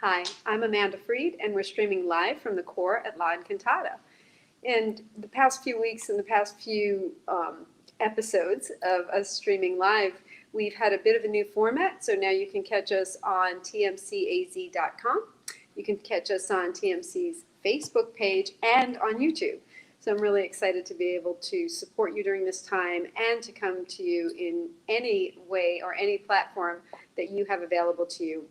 Hi, I'm Amanda Freed, and we're streaming live from the core at La Encantada. And the past few weeks and the past few episodes of us streaming live, we've had a bit of a new format. So now you can catch us on tmcaz.com. You can catch us on TMC's Facebook page and on YouTube. So I'm really excited to be able to support you during this time and to come to you in any way or any platform that you have available to you.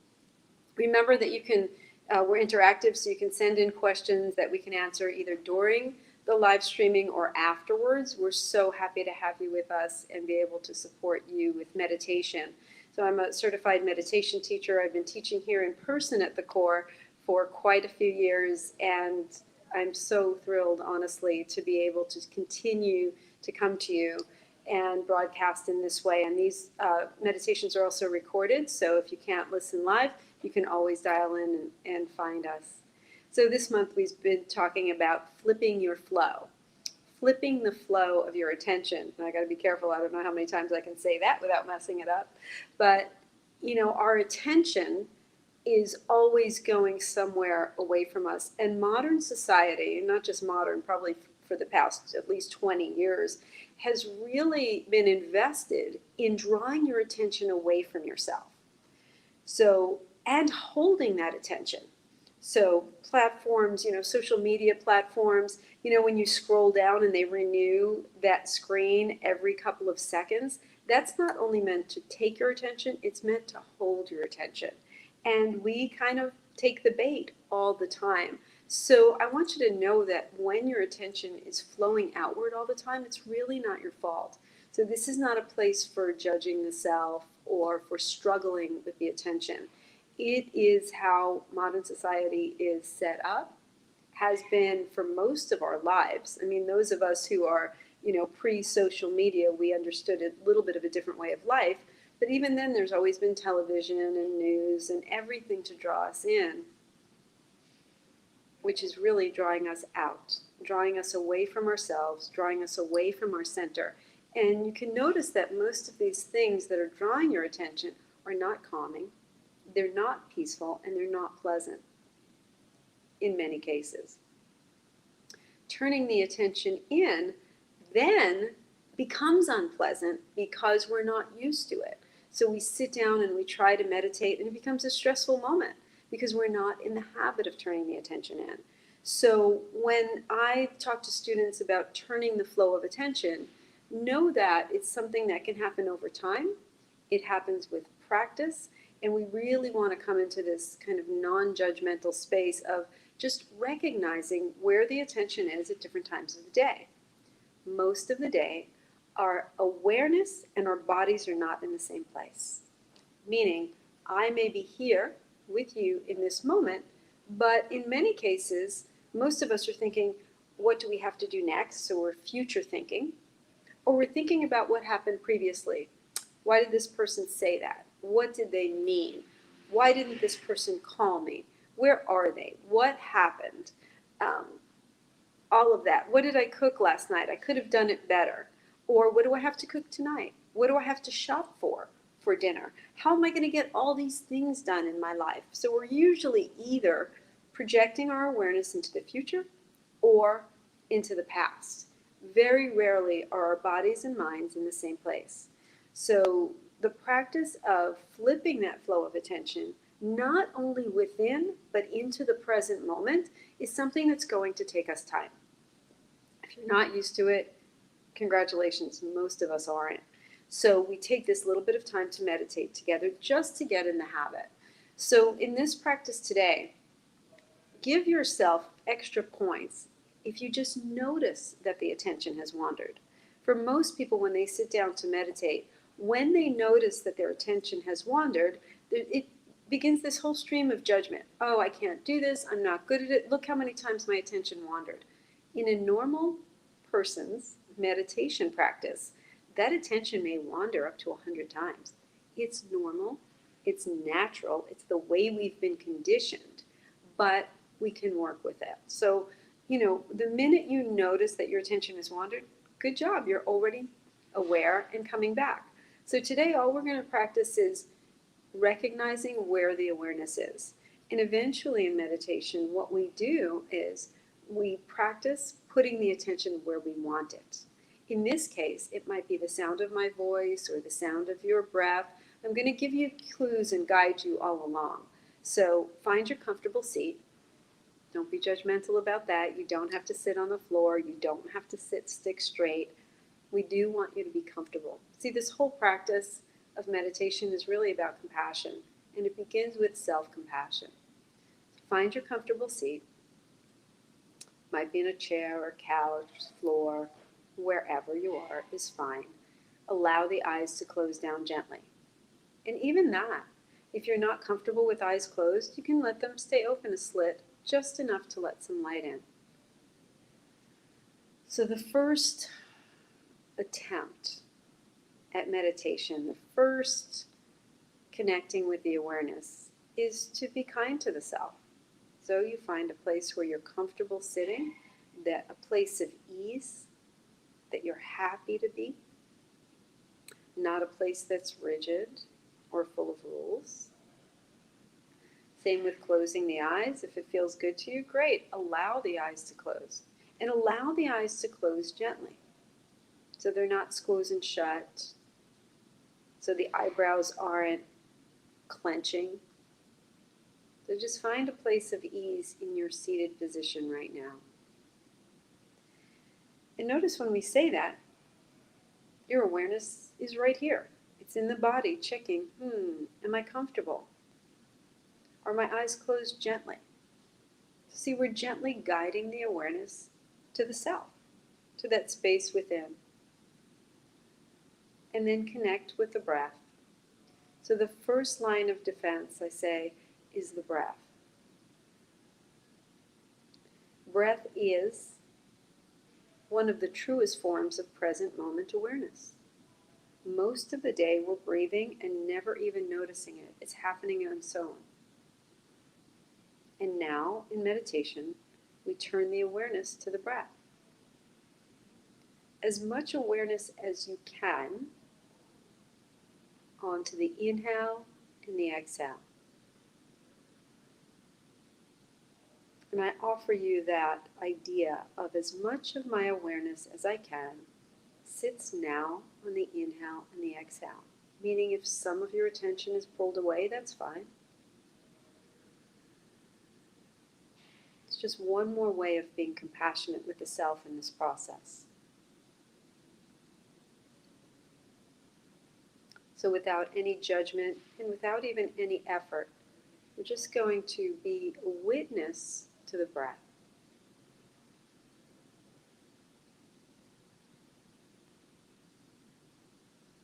Remember that you can, we're interactive, so you can send in questions that we can answer either during the live streaming or afterwards. We're so happy to have you with us and be able to support you with meditation. So I'm a certified meditation teacher. I've been teaching here in person at the core for quite a few years, and I'm so thrilled, honestly, to be able to continue to come to you and broadcast in this way. And these meditations are also recorded, so if you can't listen live, you can always dial in and find us. So this month we've been talking about flipping your flow. Flipping the flow of your attention. And I got to be careful, I don't know how many times I can say that without messing it up. But, you know, our attention is always going somewhere away from us. And modern society, and not just modern, probably for the past at least 20 years, has really been invested in drawing your attention away from yourself. So, and holding that attention. So platforms, social media platforms, when you scroll down and they renew that screen every couple of seconds, that's not only meant to take your attention, it's meant to hold your attention. And we kind of take the bait all the time. So I want you to know that when your attention is flowing outward all the time, it's really not your fault. So this is not a place for judging the self or for struggling with the attention. It is how modern society is set up, has been for most of our lives. I mean, those of us who are, pre-social media, we understood a little bit of a different way of life. But even then, there's always been television and news and everything to draw us in, which is really drawing us out, drawing us away from ourselves, drawing us away from our center. And you can notice that most of these things that are drawing your attention are not calming. They're not peaceful, and they're not pleasant in many cases. Turning the attention in then becomes unpleasant because we're not used to it. So we sit down and we try to meditate, and it becomes a stressful moment because we're not in the habit of turning the attention in. So when I talk to students about turning the flow of attention, know that it's something that can happen over time. It happens with practice. And we really want to come into this kind of non-judgmental space of just recognizing where the attention is at different times of the day. Most of the day, our awareness and our bodies are not in the same place. Meaning, I may be here with you in this moment, but in many cases, most of us are thinking, what do we have to do next? So we're future thinking, or we're thinking about what happened previously. Why did this person say that? What did they mean? Why didn't this person call me? Where are they? What happened? All of that. What did I cook last night? I could have done it better. Or what do I have to cook tonight? What do I have to shop for dinner? How am I going to get all these things done in my life? So we're usually either projecting our awareness into the future or into the past. Very rarely are our bodies and minds in the same place. So the practice of flipping that flow of attention, not only within, but into the present moment, is something that's going to take us time. If you're not used to it, congratulations, most of us aren't. So we take this little bit of time to meditate together just to get in the habit. So in this practice today, give yourself extra points if you just notice that the attention has wandered. For most people, when they sit down to meditate, when they notice that their attention has wandered, it begins this whole stream of judgment. Oh, I can't do this. I'm not good at it. Look how many times my attention wandered. In a normal person's meditation practice, that attention may wander up to 100 times. It's normal. It's natural. It's the way we've been conditioned, but we can work with it. So, the minute you notice that your attention has wandered, good job. You're already aware and coming back. So today all we're going to practice is recognizing where the awareness is. And eventually in meditation, what we do is we practice putting the attention where we want it. In this case, it might be the sound of my voice or the sound of your breath. I'm going to give you clues and guide you all along. So find your comfortable seat. Don't be judgmental about that. You don't have to sit on the floor. You don't have to sit stick straight. We do want you to be comfortable. See, this whole practice of meditation is really about compassion, and it begins with self-compassion. Find your comfortable seat. Might be in a chair or couch, floor, wherever you are is fine. Allow the eyes to close down gently. And even that, if you're not comfortable with eyes closed, you can let them stay open a slit, just enough to let some light in. So the first attempt at meditation, the first connecting with the awareness, is to be kind to the self. So you find a place where you're comfortable sitting, that a place of ease, that you're happy to be, not a place that's rigid or full of rules. Same with closing the eyes. If it feels good to you, great. Allow the eyes to close. And allow the eyes to close gently. So they're not squeezing shut. So the eyebrows aren't clenching. So just find a place of ease in your seated position right now. And notice when we say that, your awareness is right here. It's in the body checking, am I comfortable? Are my eyes closed gently? See, we're gently guiding the awareness to the self, to that space within. And then connect with the breath. So the first line of defense, I say, is the breath. Breath is one of the truest forms of present moment awareness. Most of the day we're breathing and never even noticing it. It's happening on its own. And now, in meditation, we turn the awareness to the breath. As much awareness as you can onto the inhale and the exhale. And I offer you that idea of as much of my awareness as I can sits now on the inhale and the exhale. Meaning if some of your attention is pulled away, that's fine. It's just one more way of being compassionate with the self in this process. So without any judgment and without even any effort, we're just going to be a witness to the breath.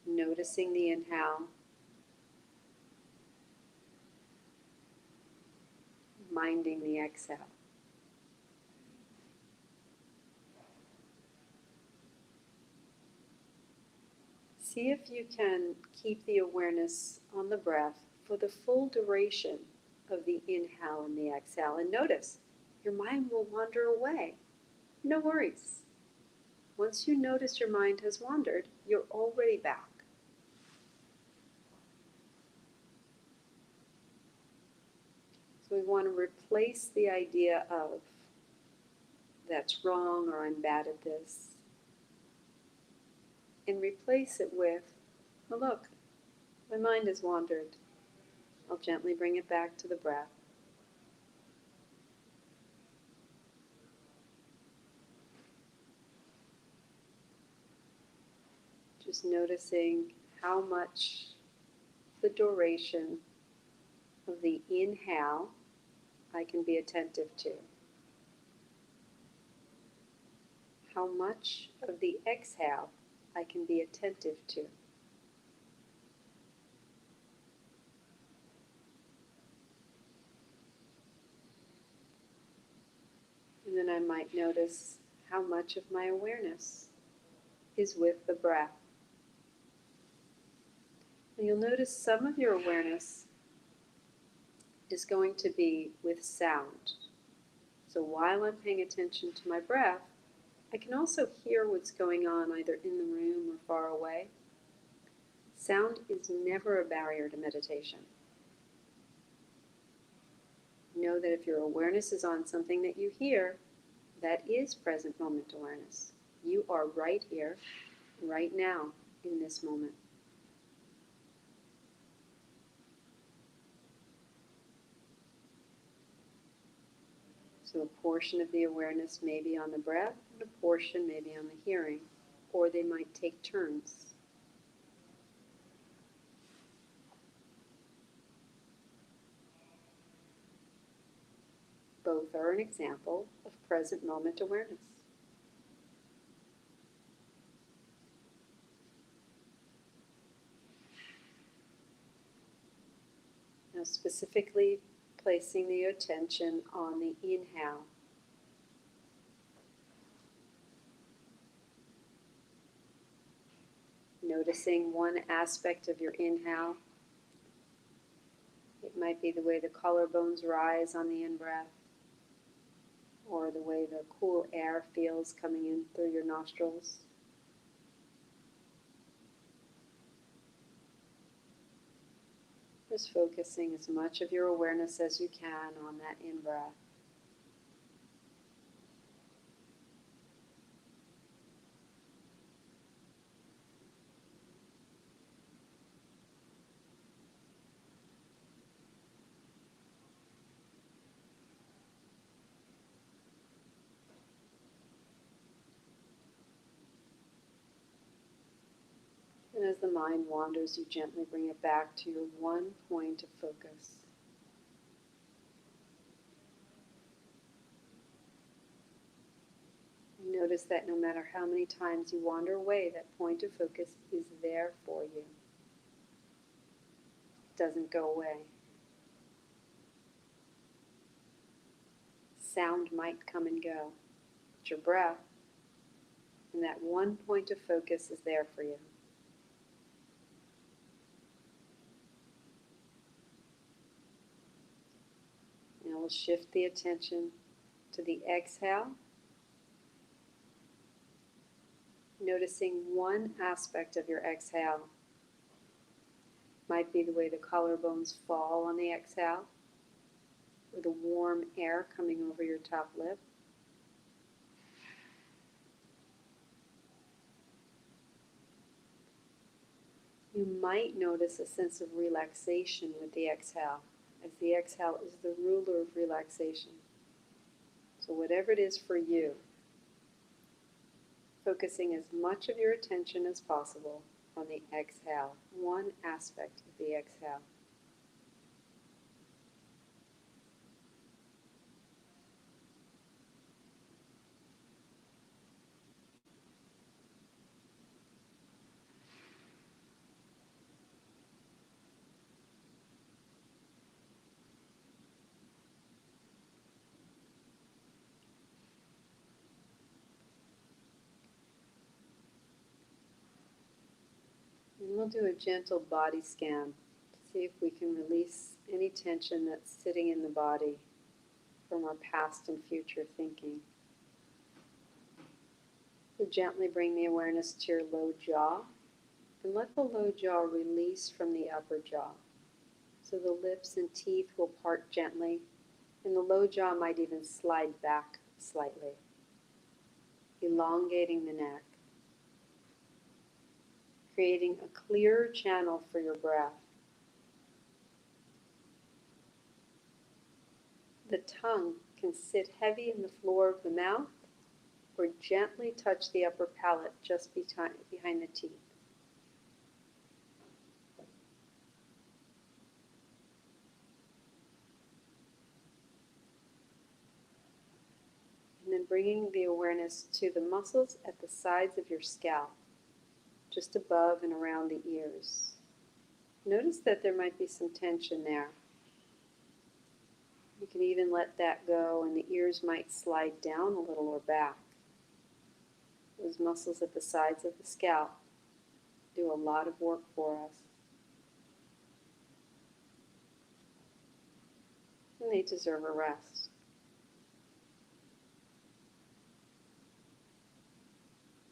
Noticing the inhale, minding the exhale. See if you can keep the awareness on the breath for the full duration of the inhale and the exhale. And notice, your mind will wander away. No worries. Once you notice your mind has wandered, you're already back. So we want to replace the idea of that's wrong or I'm bad at this, and replace it with, oh look, my mind has wandered. I'll gently bring it back to the breath. Just noticing how much the duration of the inhale I can be attentive to. How much of the exhale I can be attentive to. And then I might notice how much of my awareness is with the breath. And you'll notice some of your awareness is going to be with sound. So while I'm paying attention to my breath, I can also hear what's going on either in the room or far away. Sound is never a barrier to meditation. Know that if your awareness is on something that you hear, that is present moment awareness. You are right here, right now, in this moment. So a portion of the awareness may be on the breath, and a portion may be on the hearing, or they might take turns. Both are an example of present moment awareness. Now, specifically placing the attention on the inhale. Noticing one aspect of your inhale. It might be the way the collarbones rise on the in-breath, or the way the cool air feels coming in through your nostrils. Just focusing as much of your awareness as you can on that in-breath. And as the mind wanders, you gently bring it back to your one point of focus. You notice that no matter how many times you wander away, that point of focus is there for you. It doesn't go away. Sound might come and go, but your breath and that one point of focus is there for you. Now we'll shift the attention to the exhale, noticing one aspect of your exhale. Might be the way the collarbones fall on the exhale, or the warm air coming over your top lip. You might notice a sense of relaxation with the exhale, as the exhale is the ruler of relaxation. So whatever it is for you, focusing as much of your attention as possible on the exhale, one aspect of the exhale. And we'll do a gentle body scan to see if we can release any tension that's sitting in the body from our past and future thinking. So gently bring the awareness to your low jaw and let the low jaw release from the upper jaw. So the lips and teeth will part gently, and the low jaw might even slide back slightly, elongating the neck, creating a clearer channel for your breath. The tongue can sit heavy in the floor of the mouth or gently touch the upper palate just behind the teeth. And then bringing the awareness to the muscles at the sides of your scalp, just above and around the ears. Notice that there might be some tension there. You can even let that go, and the ears might slide down a little or back. Those muscles at the sides of the scalp do a lot of work for us. And they deserve a rest.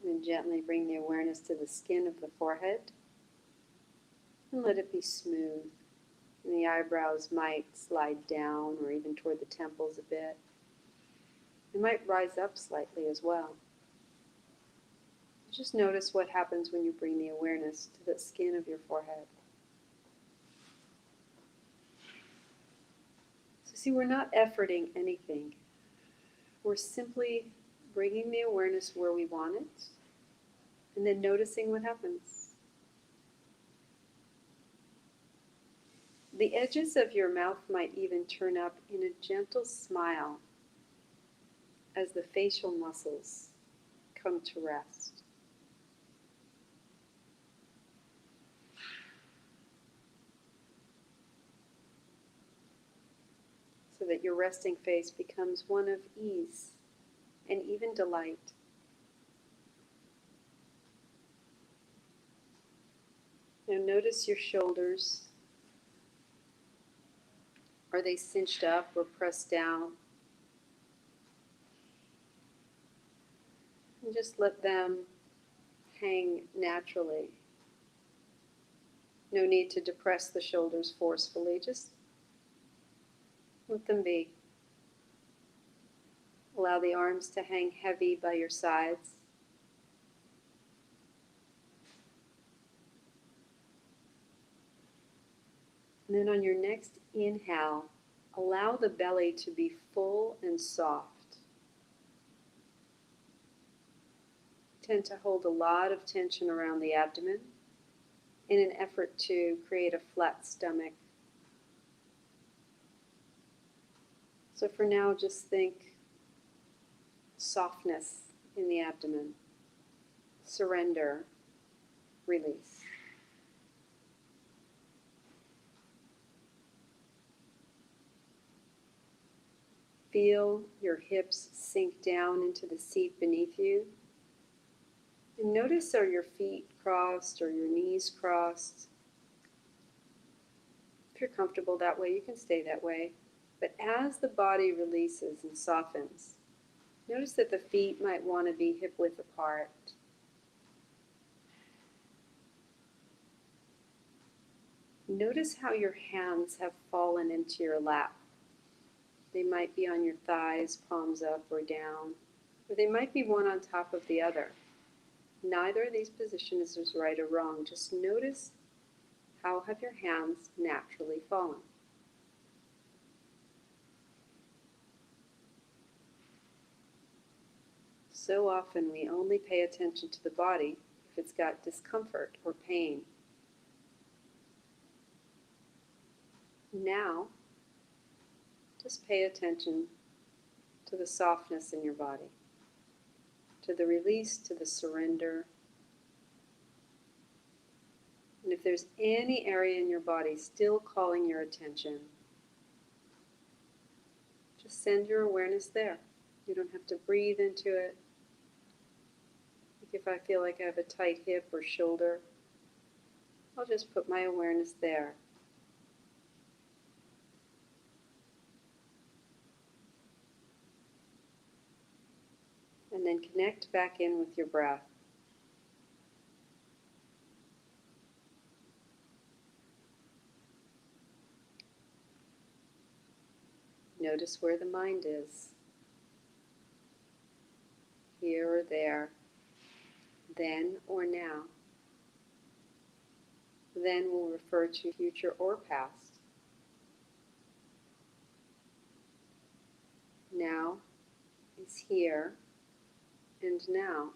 And gently bring the awareness to the skin of the forehead and let it be smooth And the eyebrows might slide down or even toward the temples a bit. They might rise up slightly as well. Just notice what happens when you bring the awareness to the skin of your forehead. So see, we're not efforting anything. We're simply bringing the awareness where we want it, and then noticing what happens. The edges of your mouth might even turn up in a gentle smile as the facial muscles come to rest. So that your resting face becomes one of ease and even delight. Now notice your shoulders. Are they cinched up or pressed down? And just let them hang naturally. No need to depress the shoulders forcefully, just let them be. Allow the arms to hang heavy by your sides. And then on your next inhale, allow the belly to be full and soft. Tend to hold a lot of tension around the abdomen in an effort to create a flat stomach. So for now, just think softness in the abdomen, surrender, release. Feel your hips sink down into the seat beneath you. And notice, are your feet crossed or your knees crossed? If you're comfortable that way, you can stay that way. But as the body releases and softens, notice that the feet might want to be hip width apart. Notice how your hands have fallen into your lap. They might be on your thighs, palms up or down, or they might be one on top of the other. Neither of these positions is right or wrong. Just notice how have your hands naturally fallen. So often we only pay attention to the body if it's got discomfort or pain. Now, just pay attention to the softness in your body, to the release, to the surrender. And if there's any area in your body still calling your attention, just send your awareness there. You don't have to breathe into it. Like if I feel like I have a tight hip or shoulder, I'll just put my awareness there. And then connect back in with your breath. Notice where the mind is. Here or there. Then or now. Then will refer to future or past. Now is here and now.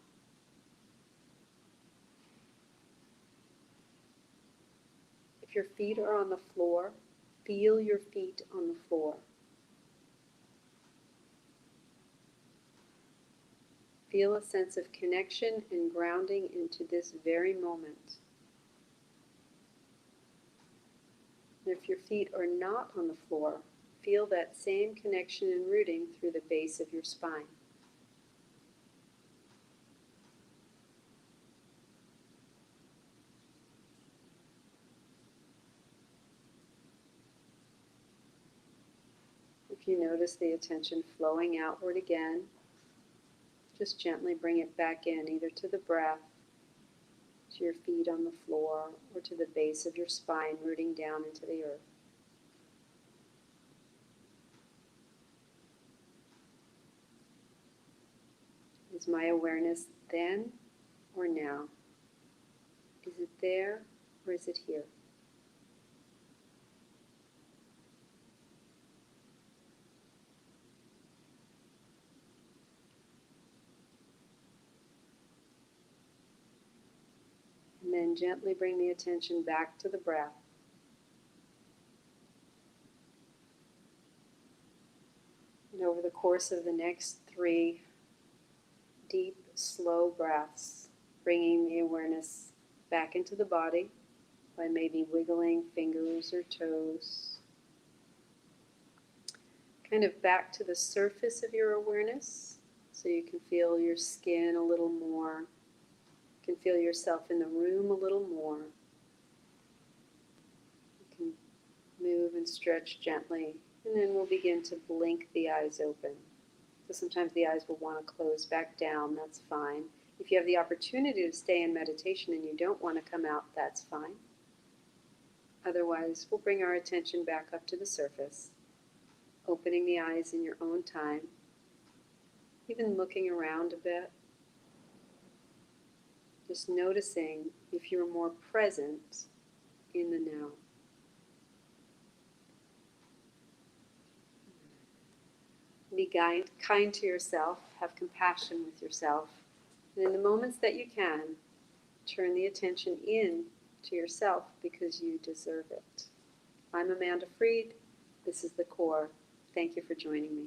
If your feet are on the floor, feel your feet on the floor. Feel a sense of connection and grounding into this very moment. And if your feet are not on the floor, feel that same connection and rooting through the base of your spine. If you notice the attention flowing outward again, just gently bring it back in, either to the breath, to your feet on the floor, or to the base of your spine, rooting down into the earth. Is my awareness then or now? Is it there or is it here? And then gently bring the attention back to the breath. And over the course of the next 3 deep, slow breaths, bringing the awareness back into the body by maybe wiggling fingers or toes. Kind of back to the surface of your awareness so you can feel your skin a little more. You can feel yourself in the room a little more. You can move and stretch gently, and then we'll begin to blink the eyes open. So sometimes the eyes will want to close back down, that's fine. If you have the opportunity to stay in meditation and you don't want to come out, that's fine. Otherwise, we'll bring our attention back up to the surface, opening the eyes in your own time, even looking around a bit. Just noticing if you're more present in the now. Be kind to yourself, have compassion with yourself, and in the moments that you can, turn the attention in to yourself because you deserve it. I'm Amanda Freed. This is The Core. Thank you for joining me.